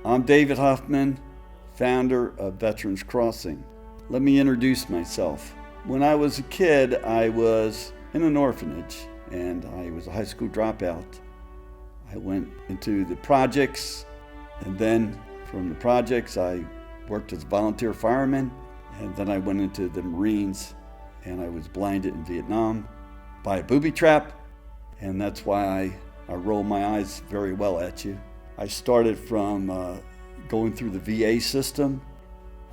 I'm David Huffman, founder of Veterans Crossing. Let me introduce myself. When I was a kid, I was in an orphanage and I was a high school dropout. I went into the projects, and then from the projects I worked as a volunteer fireman, and then I went into the Marines, and I was blinded in Vietnam by a booby trap, and that's why I roll my eyes very well at you. I started from going through the VA system,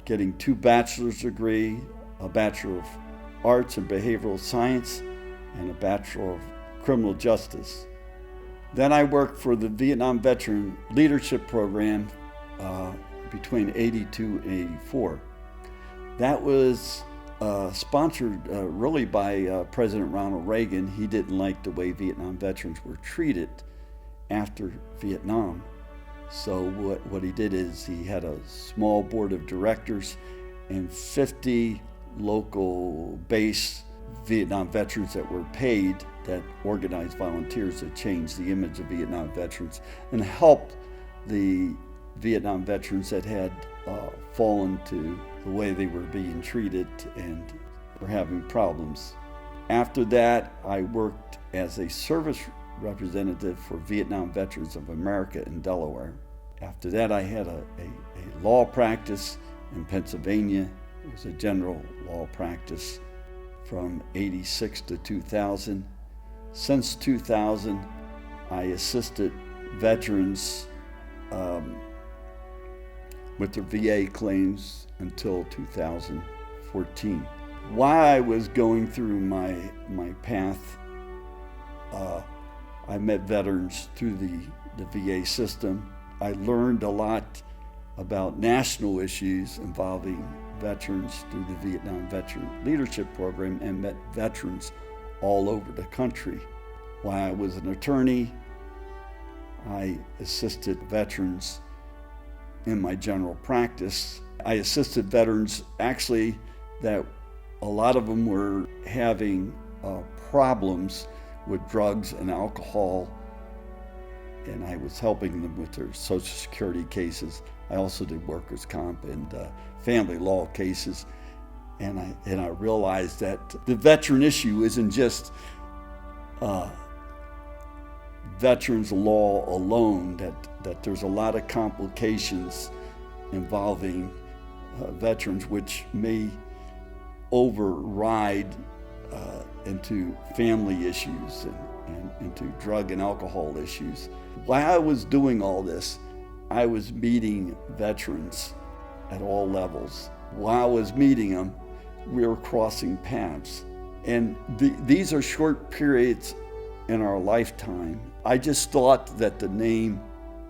getting 2 bachelor's degrees, a Bachelor of Arts in Behavioral Science, and a Bachelor of Criminal Justice. Then I worked for the Vietnam Veteran Leadership Program between 82 and 84. That was sponsored really by President Ronald Reagan. He didn't like the way Vietnam veterans were treated after Vietnam. So what he did is he had a small board of directors and 50 local base Vietnam veterans that were paid that organized volunteers that changed the image of Vietnam veterans and helped the Vietnam veterans that had fallen to the way they were being treated and were having problems. After that, I worked as a service representative for Vietnam Veterans of America in Delaware. After that, I had a law practice in Pennsylvania. It was a general law practice from 86 to 2000. Since 2000, I assisted veterans with their VA claims until 2014. While I was going through my path, I met veterans through the VA system. I learned a lot about national issues involving veterans through the Vietnam Veteran Leadership Program and met veterans all over the country. While I was an attorney, I assisted veterans in my general practice. I assisted veterans actually that a lot of them were having problems with drugs and alcohol, and I was helping them with their Social Security cases. I also did workers' comp and family law cases, and I realized that the veteran issue isn't just veterans law alone, that there's a lot of complications involving veterans which may override into family issues and into drug and alcohol issues. While I was doing all this, I was meeting veterans at all levels. While I was meeting them, we were crossing paths. And these are short periods in our lifetime. I just thought that the name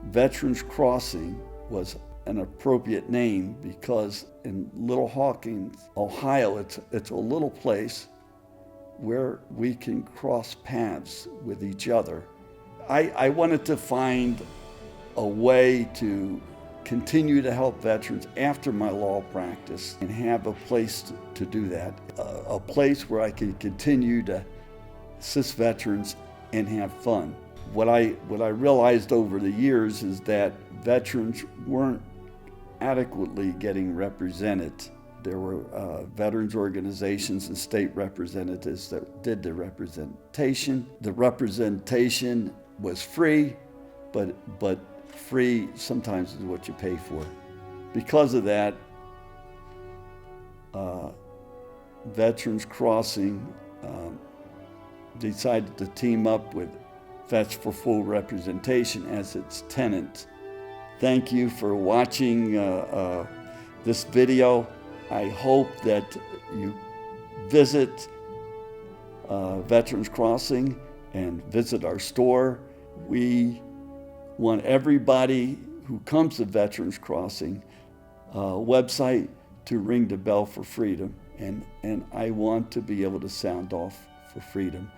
Veterans Crossing was an appropriate name because in Little Hawkins, Ohio, it's a little place where we can cross paths with each other. I wanted to find a way to continue to help veterans after my law practice and have a place to do that, a place where I can continue to assist veterans and have fun. What I realized over the years is that veterans weren't adequately getting represented. There were veterans organizations and state representatives that did the representation. The representation was free, but free sometimes is what you pay for. Because of that, Veterans Crossing decided to team up with Vets for Full Representation as its tenant. Thank you for watching this video. I hope that you visit Veterans Crossing and visit our store. We want everybody who comes to Veterans Crossing website to ring the bell for freedom, and I want to be able to sound off for freedom.